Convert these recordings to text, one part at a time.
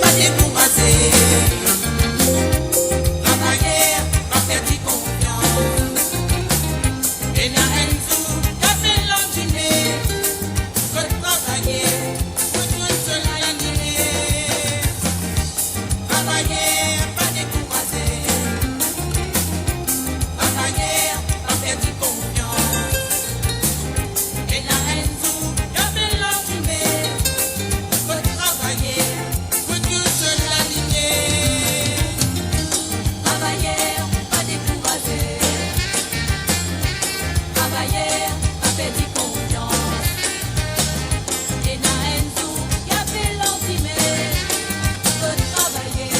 pas décourager. Travailler, pas faire du confiance. Et la haine sous, t'as fait l'endumer. Travailler, pour tout cela animer. Travailler, pas décourager. Travailler, pas faire du confiance. Et la haine sous, t'as fait l'endumer. Travailler, pour tout cela animer. Travailler, pas décourager. Travailler, pas faire du confiance. Et la haine sous, y a fait l'antimé. Faut travailler.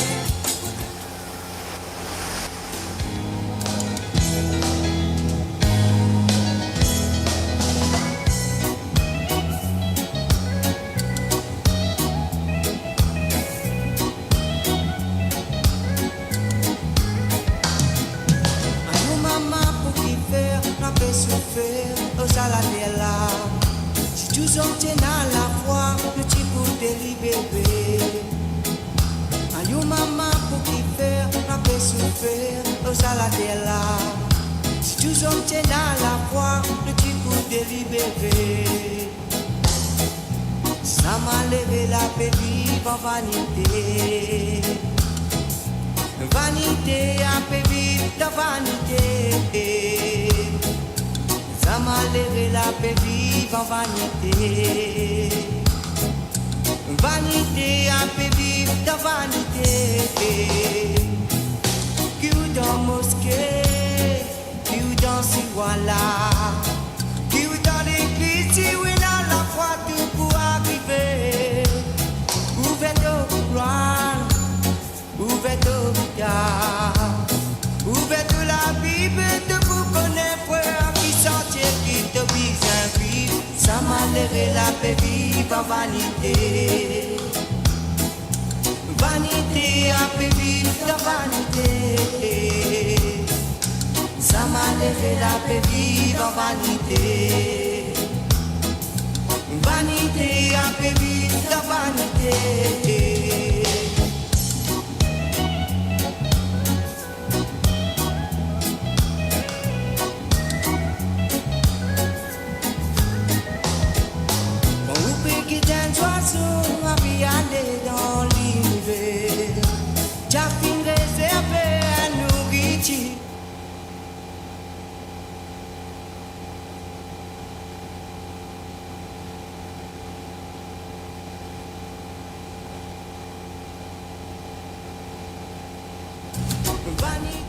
Anou maman pour qui faire, n'a pas souffert, aux aladés là. Si tu sortais dans la foi, le petit pour délibérer. Anou maman pour qui faire, n'a pas souffert, aux aladés là. Si tu sortais dans la foi, le petit pour délibérer. Ça m'a levé la paix vive en vanité. Vanité a fait vivre de vanité. Ça m'a levé la paix vive en vanité. Vanité a fait vivre de vanité. Qui ou dans mosquée, qui ou dans si voilà, qui ou dans l'église, si ou dans la foi tout pour arriver. Ouvrez au gloire. Ouvrez tout regard, ouvrez tout la Bible, de vous connaître, frère, qui sortir, qui te brise un vide. Ça m'a levé la paix vive en vanité. Vanité a paix vive de vanité. Ça m'a levé la paix vive en vanité. Vanité a paix vive de vanité. Oiseau a pu aller dans l'univers. J'ai fini réservé à nourriture. Vanité.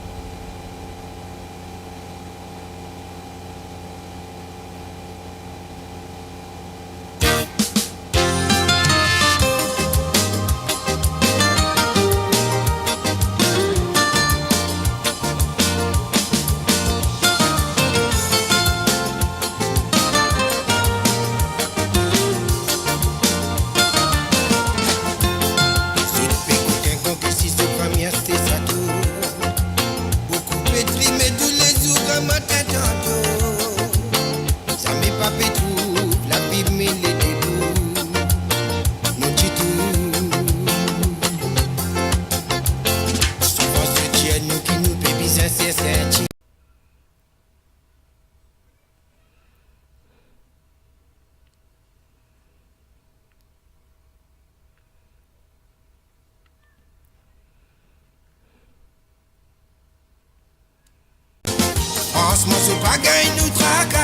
Franchement, c'est pas gagne nous tracas.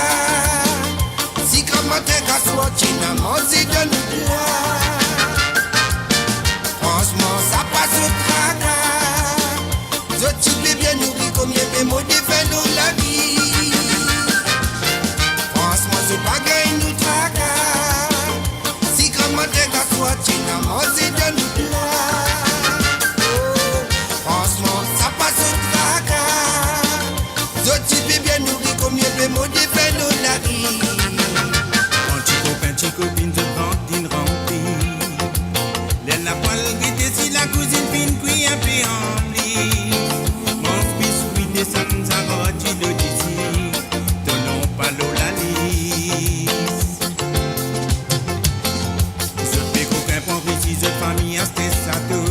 Si comme t'es qu'à soit china, moi c'est de nous là. Franchement, ça passe au tracas. Je t'y bien nourri comme y'a des mots défendant la vie. Franchement, c'est pas gagne nous tracas. Si comme t'es qu'à soit china, moi c'est de nous là. Franchement, ça passe au tracas. Je t'y bien nourri comme y'a des mots défendant la vie. Petit copine de cantine remplie. Les la poêle guette si la cousine fine qui a fait rempli. Mon biscuit descend sa roche de d'ici. Ton nom pas l'eau la lisse. Je fais qu'aucun point précis. cette famille a stressé à tout.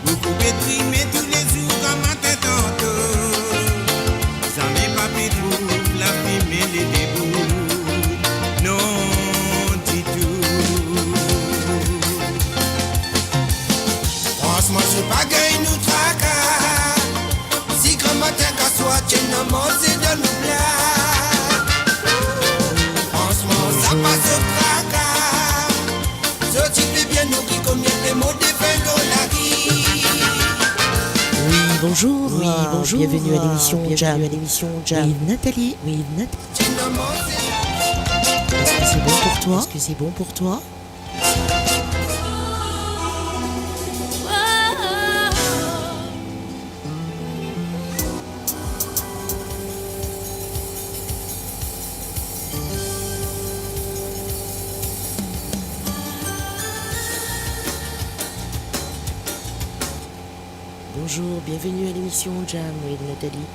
Beaucoup déprimés tous les jours comme un tantôt. Ça n'est pas plus tout, la fumée les débouts. Non, dis tout. Franchement, c'est pas gagne nous tracas. Si grand matin qu'à soit, tu n'as mangé de nous plat. Franchement, ça passe au tracas. Ce type est bien nourri, combien de mots défendent la vie. Oui, bonjour, bienvenue à l'émission Jam, oui, Nathalie, Tu n'as mangé. Est-ce que c'est bon pour toi? Est-ce que c'est bon pour toi? Bonjour, bienvenue à l'émission Jam with Nathalie.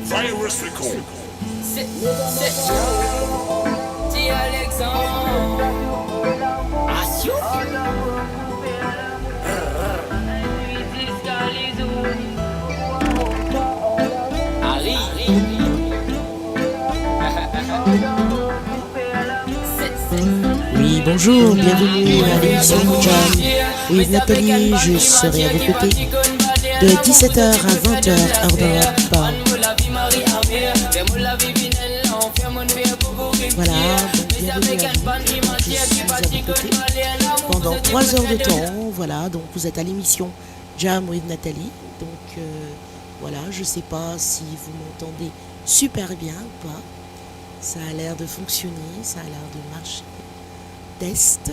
Virus Record. C'est T. Alexandre. Asio. Harry. Oui, bonjour, bienvenue à l'émission Jam with Nathalie. Je serai à vos côtés de 17h à 20h, heure d'Europe. Voilà, donc bienvenue à vous. Je suis à vos côtés pendant 3 heures de temps. Voilà, donc vous êtes à l'émission Jam with Nathalie. Donc voilà, je sais pas si vous m'entendez super bien ou pas. Ça a l'air de fonctionner, ça a l'air de marcher. Test.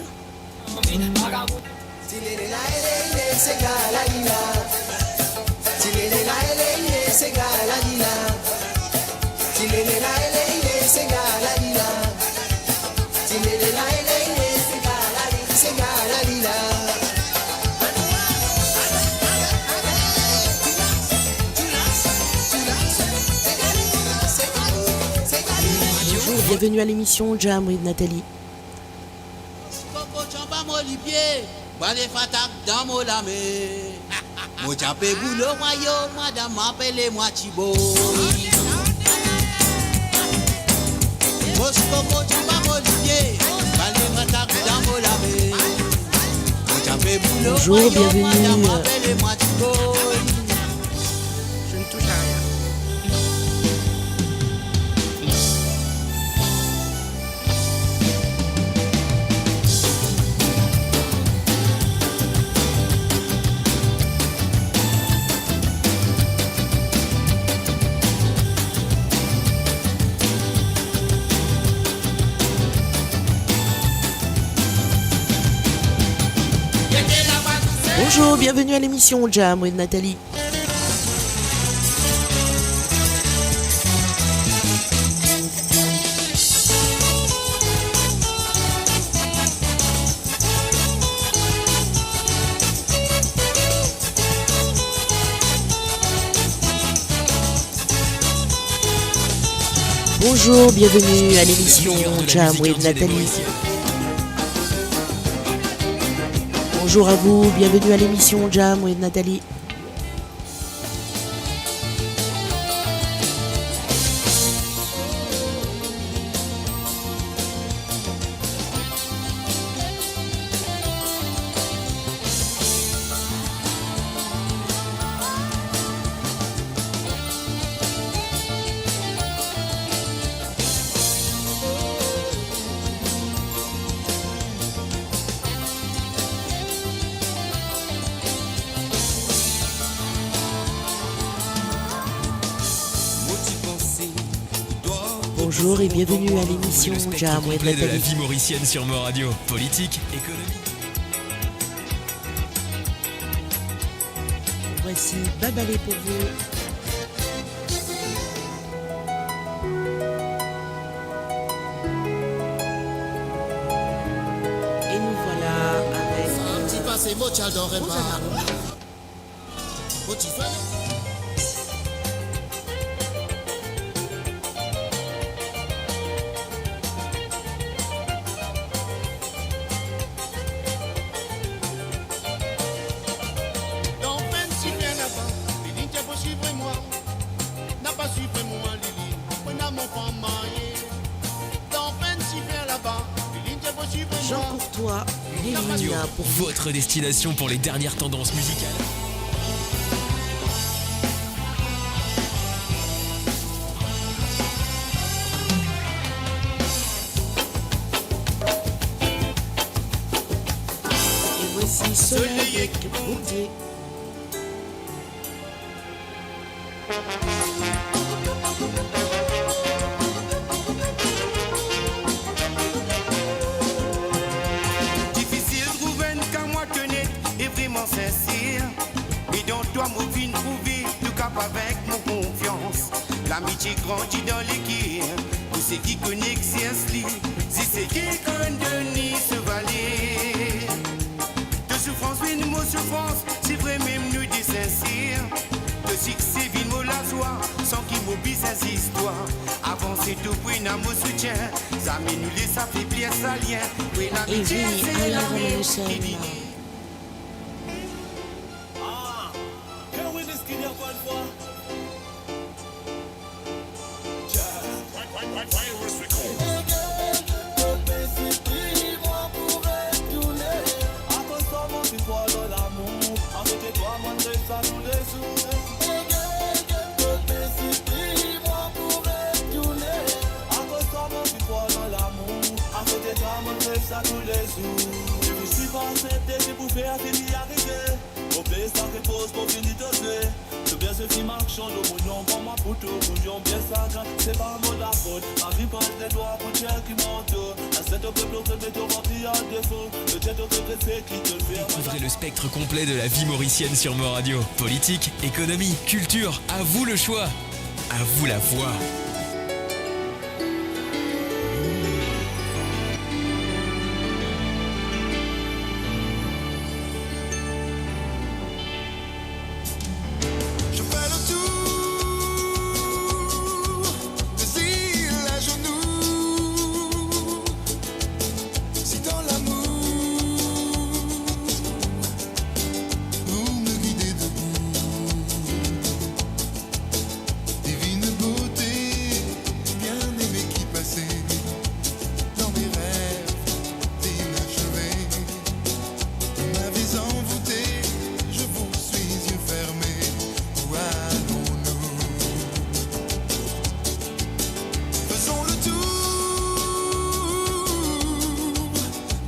Bonjour, bienvenue à l'émission Jam with Nathalie. Madame appelez-moi Thibaut. Bonjour, bienvenue. Je ne touche à rien. Bonjour, bienvenue à l'émission Jam with Nathalie. Bonjour, bienvenue à l'émission Jam with Nathalie. Bonjour à vous, bienvenue à l'émission Jam with Nathalie. Bonjour et bienvenue à l'émission Jam with de la Nathalie. vie mauricienne sur Mo Radio. Politique, économie. Voici Babalé pour vous. Et nous voilà avec Rosanna. Jean Courtois, Radio, Léline pour votre destination pour les dernières tendances musicales. Et voici Soleil avec Boudier. Difficile de trouver un cas moi que net et vraiment sincère. Et dans toi, moi, viens trouver tout cap avec mon confiance. L'amitié grandit dans l'équipe. Pour ceux qui connaissent c'est ceux qui connaissent Denis se valer. De souffrance, une mot souffrance, c'est vrai même nous des sincères. De succès, vine mot la joie, sans qu'il m'oblige ces histoires. Avancer tout pour un amour soutien. Ça met nous les ça fait plaisir, ça lien. Oui, Et l'amitié, Vini c'est à la la même Revolution. qui dit. Ça tous les jours. Je me suis pas accepté pour faire finir arriver. Au pays ça repose pour finir doser. Le bien ce qui marche en le mounion pour ma photo. Mounion bien ça c'est pas mon la faute. Ma vie porte les doigts pour dire qui monte. La tête au peuple que met au rempli à défaut. Le tête au peuple c'est qui te le fait. Découvrez le spectre complet de la vie mauricienne sur Mo Radio. Politique, économie, culture, à vous le choix. À vous la voix. Je fais le tour des îles à genoux. Si dans l'amour vous me guidez debout, divine beauté, bien aimé qui passait dans mes rêves inachevés. Vous m'avez envoûté, je vous suis yeux fermés. Où allons-nous? Faisons le tour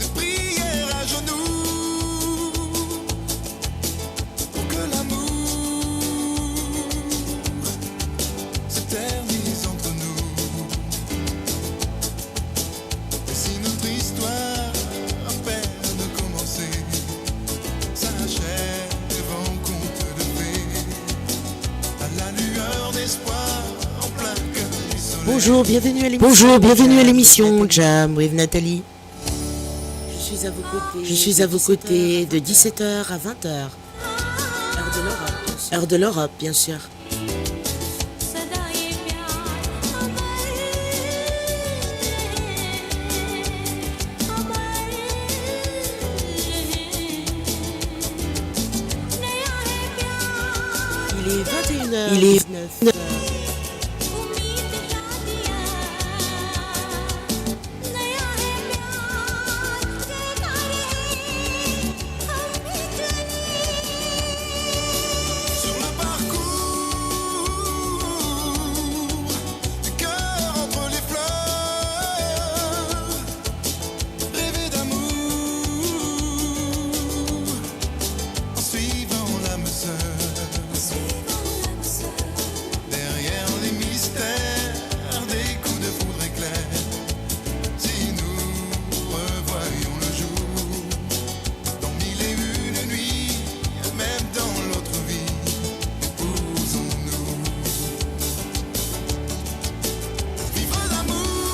de prières à genoux pour que l'amour s'éternise entre nous. Et si notre histoire a peine de commencer, s'achève en conte de fées, à la lueur d'espoir en plein cœur du soleil. Bonjour, bienvenue à l'émission. Bonjour, bienvenue à l'émission Jam with Nathalie. Je suis à vos côtés de 17h à 20h. Heure de l'Europe, bien sûr. सदाई प्यार हमारे नया है प्यार Il est 21h. Il est 9h. उम्मीद का दिया नया है प्यार जगा रहे हम भी चले Sur le parcours du cœur entre les fleurs, rêver d'amour en suivant l'âme sœur. Derrière les mystères des coups de foudre éclairs, si nous revoyons le jour dans mille et une nuits, même dans l'autre vie, épousons-nous. Vivre d'amour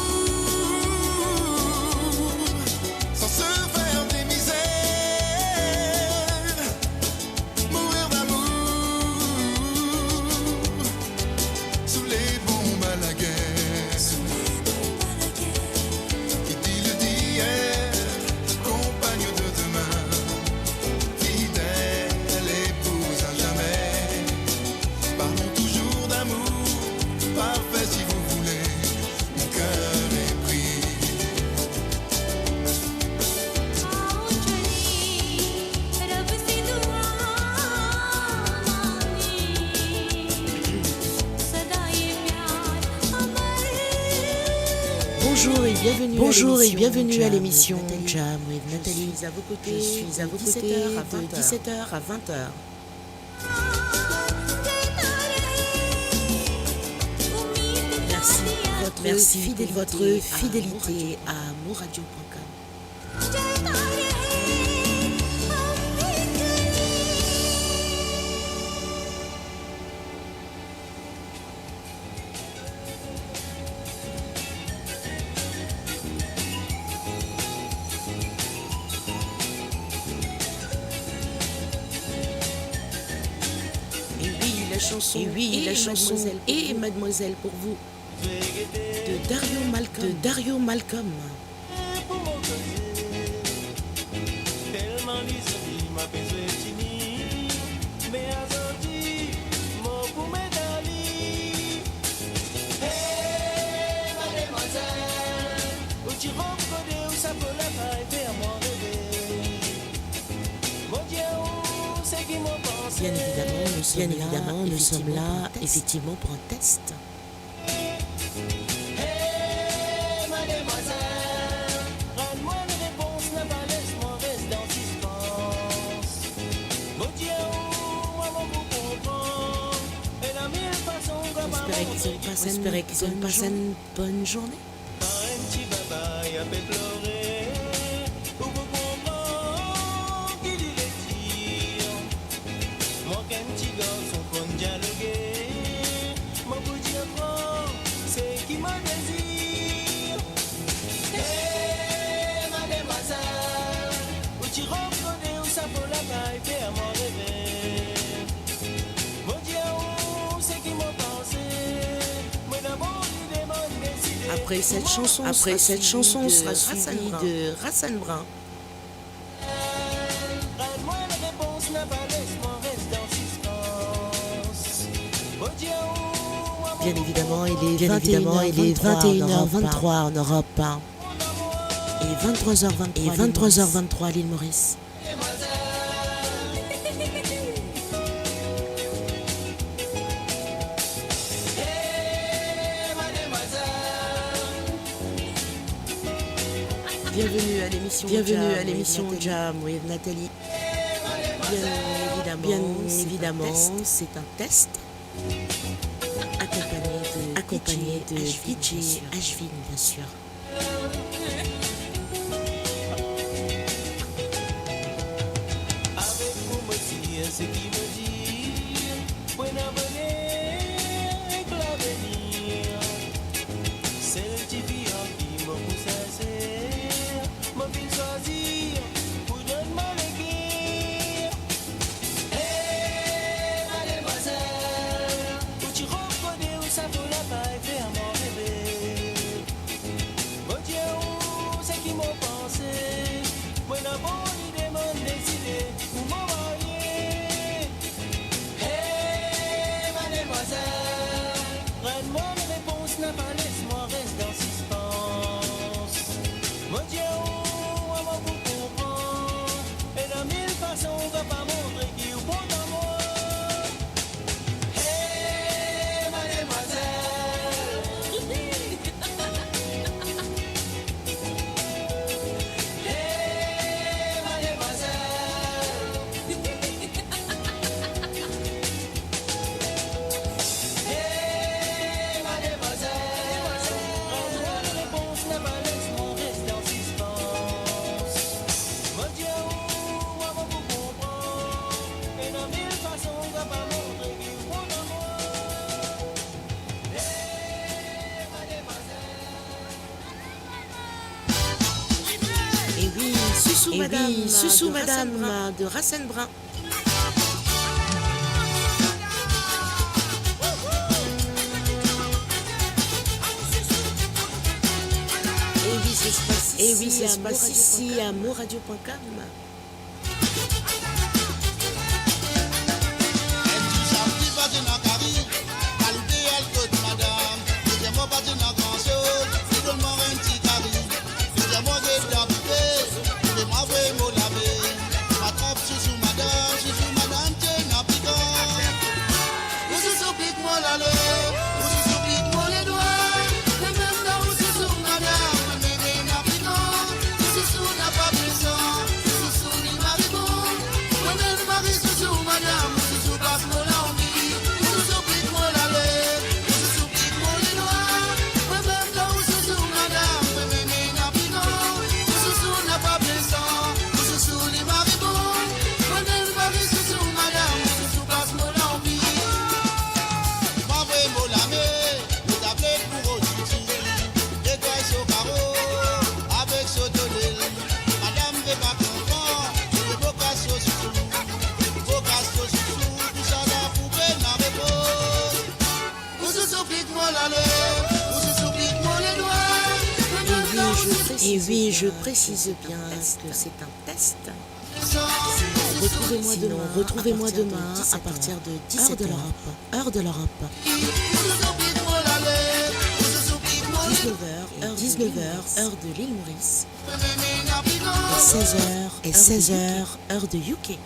sans se faire des misères, mourir d'amour sous les bombes à la guerre. Qui dit le d'hier, compagne de demain, fidèle épouse à jamais. Parlons toujours d'amour, parfait si vous voulez, mon cœur est pris. Bonjour et bienvenue à l'émission Jam with Nathalie. Je suis à vos côtés de 17h à 20h. Merci de votre fidélité à moradio.com. Et oui, la chanson et Mademoiselle pour vous de Dario Malcolm. Bien évidemment, nous sommes là effectivement pour un test. J'espère qu'ils ont passé une bonne journée. Après cette chanson sera suivie de Rassan Brun. Bien évidemment, il est 21h23 en Europe et 23h23 à l'île Maurice. Bienvenue à l'émission Jam with Nathalie. Bien évidemment, c'est un test accompagné de DJ Ashvin, bien sûr. Avec vous, monsieur, ce qui me dit, pour l'avenir, c'est le petit billon qui me pousse à serre, mon fils choisir, pour donner ma légume. Hey, mademoiselle, où tu reconnais où ça vaut la paille, fais à mon bébé. Mon Dieu, où c'est qui m'a pensé, moi d'abord, il demande décidé, où m'en marier. Hey, mademoiselle, donne-moi une réponse, n'a pas laisse-moi reste dans suspense. Mon Dieu, moi vous comprend, et dans mille façons, on va pas montrer qui est bon dans moi. Hey, mademoiselle, hey, mademoiselle. Hey, mademoiselle, donne-moi une réponse, n'a pas laisse-moi reste dans suspense. Mon Dieu, moi vous comprend, et dans mille façons, on va pas montrer qui est bon dans moi. Hey, mademoiselle. Et oui, Soussou Madame de Rassan Brun. Et oui, ça se passe ici à moradio.com. Pique-moi la lèvre, ou pique-moi les doigts, et maintenant ou sous madame. Et oui, je précise bien que c'est un test. Retrouvez-moi demain à partir de 17h, heure de l'Europe. 19h, heure de l'île Maurice. Et 16h, heure de UK.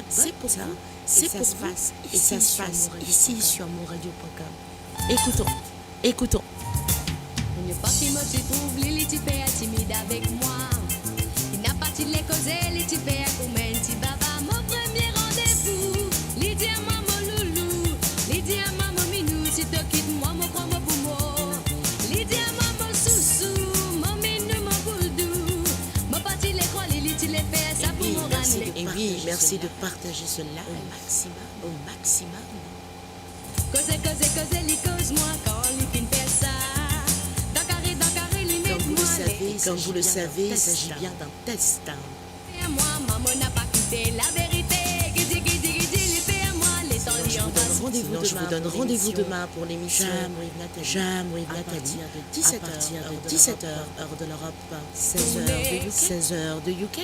C'est pour ça et ça se passe ici sur monradio.com. Écoutons. Une partie moi tu trouves Lili tu fais timide avec moi. Il n'a pas de les causer, Lili tu fais comment tu baba mon premier rendez-vous. Lidi à maman loulou, Lidi à maman minou, si te quitte moi mon crois moi pour moi. Lidi à maman soussou, mon minou mon boudou. Mon parti l'école, Lili tu les fais ça pour mon rendez-vous. Et oui, merci de partager cela au maximum. Cause-moi quand les filles fait ça. Comme vous le savez, il s'agit bien d'un test. Moi, maman n'a pas quitté la vérité. Je vous donne rendez-vous demain pour l'émission Jam with Nathalie à partir de 17h, heure de l'Europe, 16h de UK,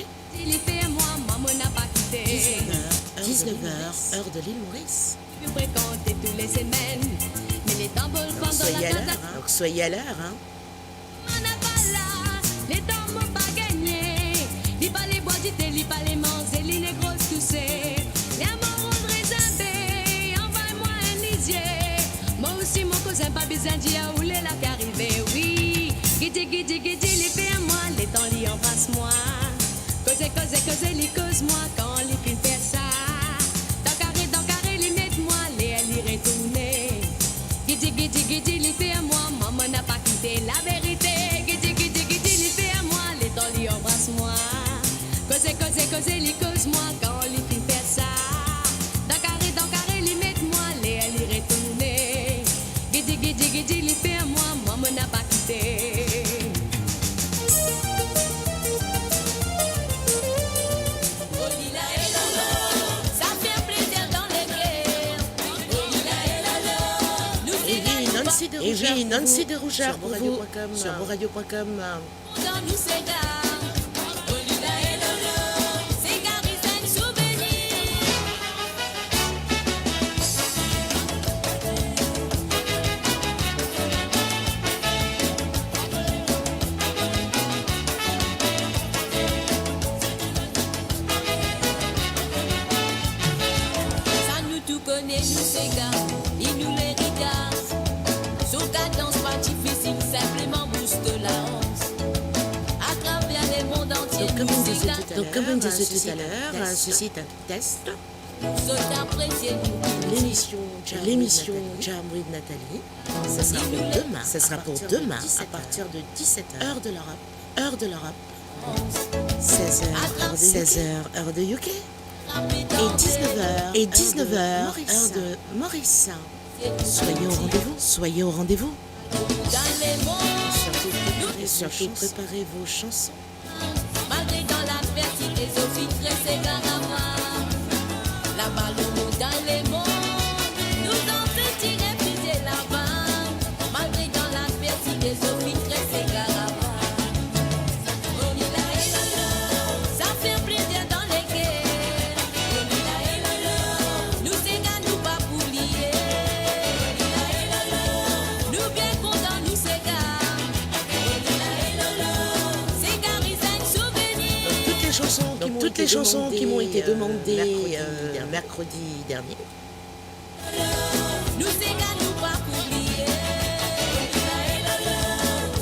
19h, heure de l'île Maurice. Donc soyez à l'heure, hein. Les temps m'ont pas gagné. Li pas les bois du thé, li pas les manger, li les grosses toussées. Les amours réservés, envoie-moi un lisier. Moi aussi mon cousin pas besoin d'y a où les la qu'arrivé, oui. Guidi, les fais à moi, les temps li embrasse-moi. Cause, li cause-moi quand les filles fait ça. Dans carré, li mette-moi, les elle y retourner. Guidi, les fais à moi, maman n'a pas quitté la vérité. Embrasse-moi, cause-moi quand les filles fait ça. Dans carré, les mette-moi, les elle y retourner. Guidi, les fait à moi, maman n'a pas quitté. Ça fait plaisir dans les guerres. Et oui, Nancy de Rougard pour vous sur monradio.com. Dans nous c'est gars. Nous ces gars, ils nous méritent. Son cadence pas difficile, simplement booste la hanse. À travers les mondes entiers, Donc comme on disait tout à l'heure, ceci est un test. L'émission Jam with Nathalie, ça sera pour demain à partir de 17h, heure de l'Europe, 16h, heure de UK. Et 19h, heure de Maurice. Soyez au rendez-vous. Surtout préparez vos chansons. Malgré dans l'adversité, Sophie très la balle dans les monts, nous en fait tirer piser la balle. Malgré dans l'adversité, Sophie très ça fait plaisir dans les guerres. Nous c'est gars, nous pas oublier. Nous bien contents, nous c'est gars. C'est toutes les chansons qui m'ont été demandées mercredi dernier. Nous c'est qu'à nous pas oublier.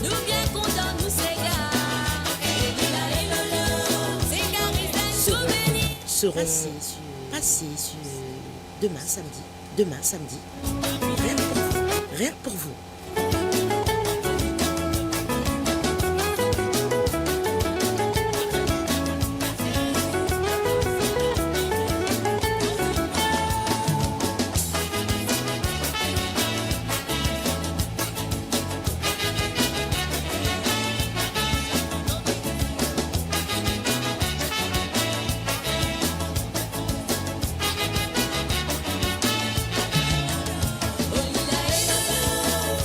Nous bien contents, nous c'est qu'à. C'est qu'à rester souvenir. Seront passés sur demain samedi. Rien que pour vous.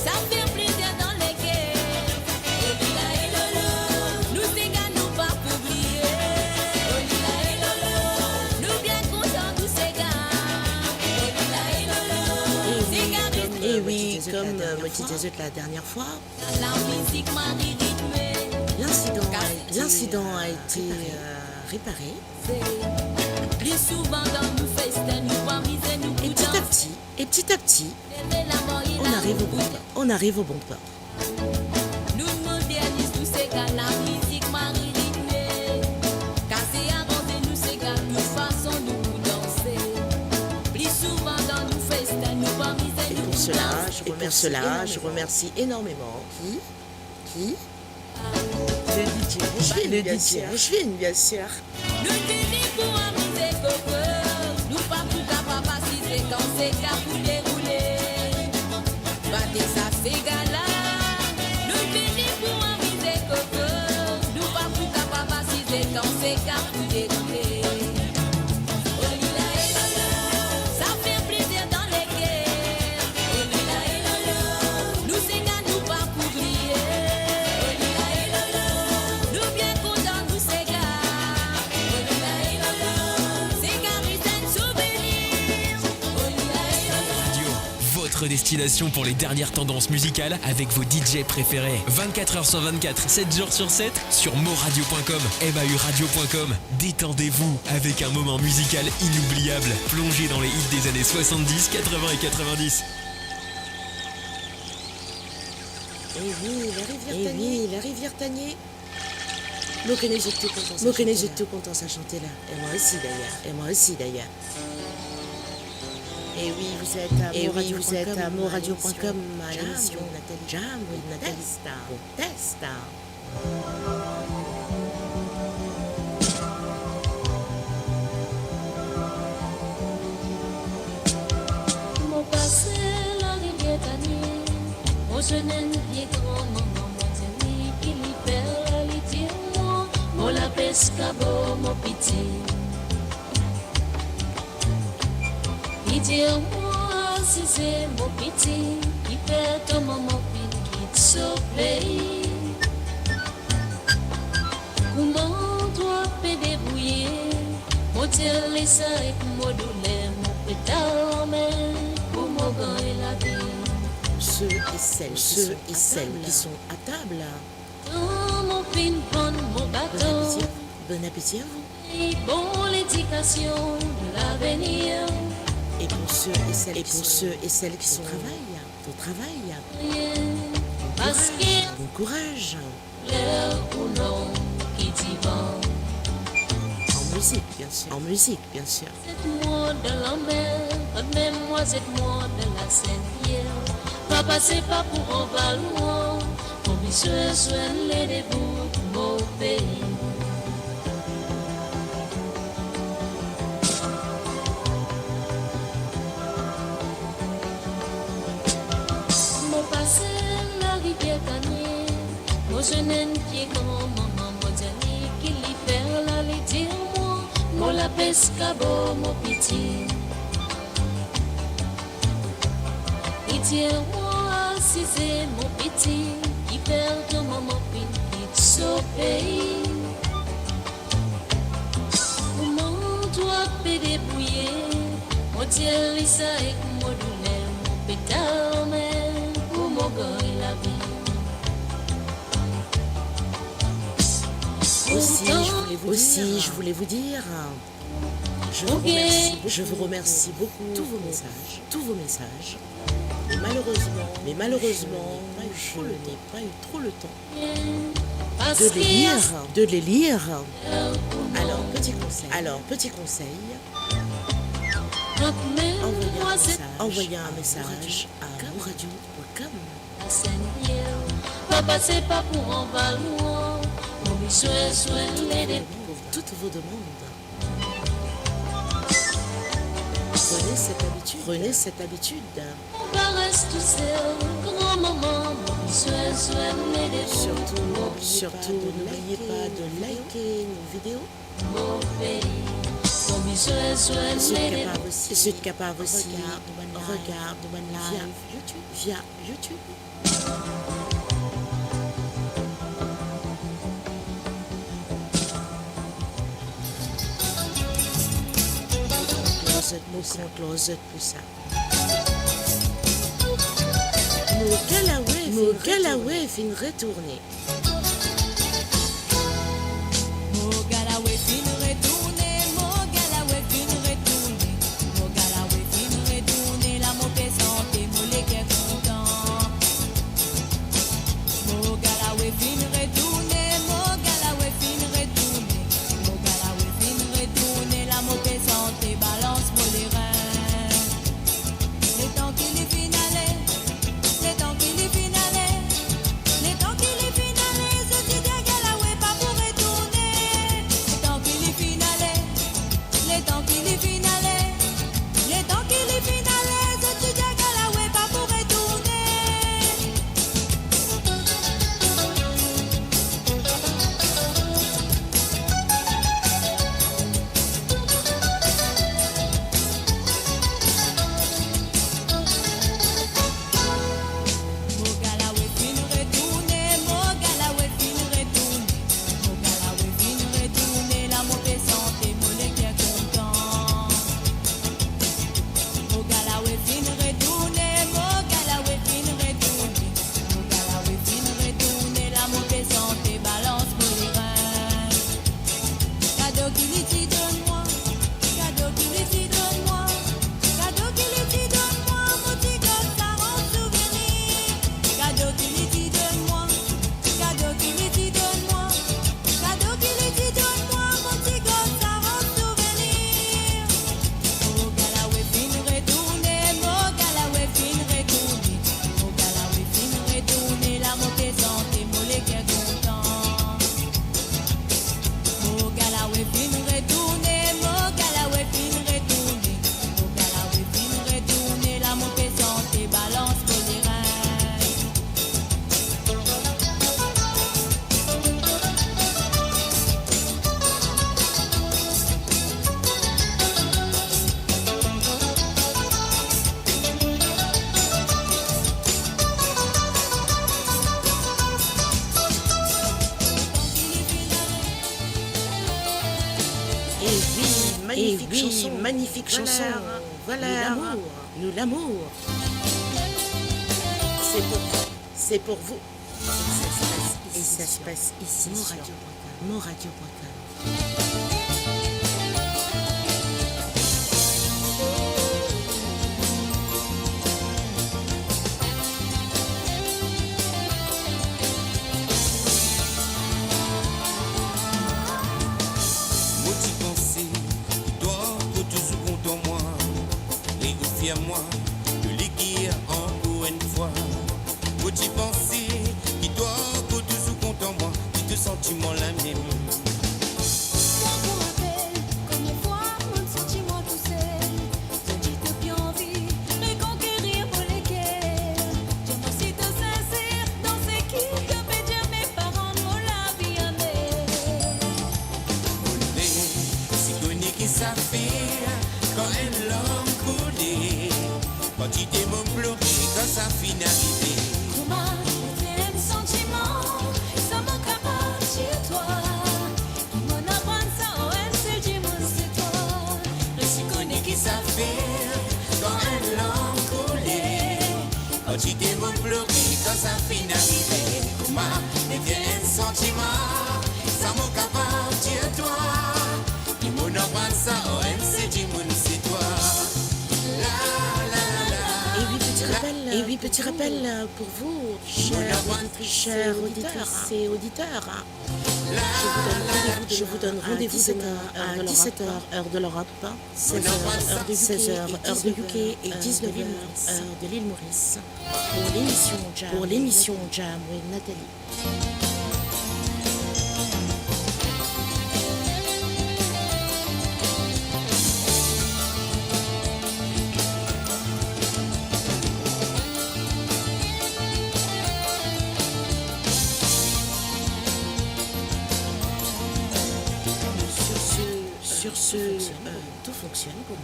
Ça fait plaisir dans les cœurs. Nous c'est qu'à nous pas oublier. Nous bien contents, nous c'est qu'à. Et oui, comme me disait la dernière fois, La musique Marie rythmée. l'incident a été réparé. Plus souvent dans nos festins, nous pas miser, nous Et petit à petit, on arrive au bon port. Nous modernisons tous ces gars, la musique Marie rythmée. Casser avancé, nous ces gars, nous façon nous danser. Plus souvent dans nos festins, nous pas miser, Et nous pour cela, je remercie énormément qui le DJ Angevine, bien sûr. Nous tenons pour amuser coco. Nous pas pour papa si c'est quand c'est qu'à pour dérouler. Battez ça, ces gars-là. Nous tenons pour amuser coco. Nous pas pour papa si c'est quand c'est qu'à pour dérouler. Ça fait plaisir dans les cœurs. Nous c'est qu'à nous pas oublier. Nous bien contents, nous c'est gars. C'est gars, c'est un souvenir. Radio, votre destination pour les dernières tendances musicales avec vos DJ préférés. 24h sur 24, 7 jours sur 7 sur moradio.com, mahuradio.com. Détendez-vous avec un moment musical inoubliable, plongé dans les hits des années 70, 80 et 90. Et oui, la rivière Tanier. Nous connaissons tout content à chanter là. Et moi aussi d'ailleurs. Et oui, vous êtes à moradio.com à l'émission Jam with Nathalie Star. Testa. Mon passé, la rivière Tanier. Mon jeune pied grand, maman, mon Tani, qui libère la litière. Mon la pescabo, mon petit. Dis-moi si c'est mon petit qui fait ton maman qui te sauve. Comment toi peux débrouiller? Mon Dieu, laisse avec mon douleur, mon pétale en main pour mon gant et la vie. Ceux et celles qui sont à table. Dans mon fin prendre mon bateau. Bon appétit à vous. Et bon l'éducation de l'avenir. Et pour ceux et celles qui sont au travail, Parce que bon courage. l'heure ou non qui t'y vend. En musique, bien sûr. Cette moi de la mer, même moi cette moi de la Sainte-Pierre. Papa c'est pas pour en valoir, mon bicheux soigne les débuts de mon pays. Mon passé, la rivière Tanier, mon jeune pied grand, maman, mon Tani, qui libère la litière, moi, la pescabo, mon petit. Litière-moi, si c'est mon petit, qui perd ton maman, qui te sauve pays. Comment toi peux débrouiller, mon Dieu, lisa et mon douleur, mon pétale, mais pour mon gars et la vie. Aussi, je voulais je voulais vous dire, je vous remercie beaucoup tous vos messages. Mais malheureusement, je n'ai pas eu trop le temps de les lire. Alors, petit conseil, envoyez un message à moradio.com. Pour toutes vos demandes. Prenez cette habitude. Surtout, n'oubliez pas de liker nos vidéos. Ceux qui capable aussi, regarde via YouTube. Closet pour ça. Mon Galaway fin retourné. La montée santé, mon les cœurs contents. Mon Galaway fin retourné, mon Galaway fin retourné. Mon Galaway fin retourné, la montée santé, balance pour les reins. Les temps qu'il est finalé, les temps qu'il est finalé, les temps qu'il est finalé, je dis que Galaway pas pour retourner. Les temps qu'il est finalé, les temps qu'il est finalé, les temps qu'il est finalé, je dis que Galaway pas pour retourner. Mon Galaway fin retourné, mon Galaway fin retourné, mon Galaway fin retourné, la montée santé, mon les cœurs contents. Mon Galaway fin retourné, mon Galaway fin retourné, mon Galaway fin retourné, la montée santé, balance pour les reins. Cadeau qu'il y dit donne-moi, cadeau qu'il y dit donne-moi, cadeau qu'il y dit donne-moi, mon petit gosse ça rend souvenir. Cadeau qu'il y dit donne-moi, cadeau qu'il y dit donne-moi, cadeau qu'il y dit donne-moi, mon petit gosse ça rend souvenir. Mon Galaway fin retourné, mon Galaway fin retourné, mon Galaway fin retourné, la montée santé, mon les cœurs contents. Mon Galaway fin retourné, mon Galaway fin retourné, mon Galaway fin retourné, la montée santé, balance pour les reins. Et oui, magnifique chanson. Voilà, nous l'amour. C'est pour vous. Et ça se passe ici sur moradio.com. Moi t'y pensais, toi pour toujours contre moi. Et confie-moi, de l'écrire encore une fois. Moi t'y pensais, qui toi pour toujours contre moi. Qui te sentiment la même. Moi pour rappel, combien de fois mon sentiment tout seul. Je dis que bien envie de conquérir pour lesquels. Je me suis de sincère dans ce qui te fait dire mes parents m'ont la vie amère. Si connais qui ça fait quand un homme coulé. Quand tu t'es mon bloqué, quand ça finit arrivé. Comment les sentiments, ça manque à partir de toi. Mon apprendre ça, elle se dit mon c'est toi. Je suis connais qui ça fait quand un homme coulé. Quand tu t'es mon bloqué, quand ça finit arrivé. Comment les viens un sentiment, ça manque à partir de toi. petit rappel pour vous, chers auditrices et auditeurs. Je vous donne rendez-vous à 17h, heure de l'Europe, 16h, heure de UK et 19h, heure de l'île Maurice, pour l'émission Jam with Nathalie. Sur ce, tout fonctionne pour nous.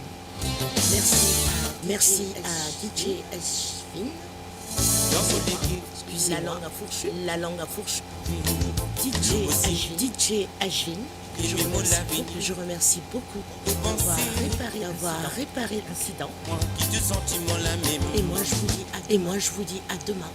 Merci à DJ Ashvin. Excusez la langue à fourche. DJ Ashvin. Je remercie beaucoup d'avoir réparé l'incident. Et moi je vous dis à demain.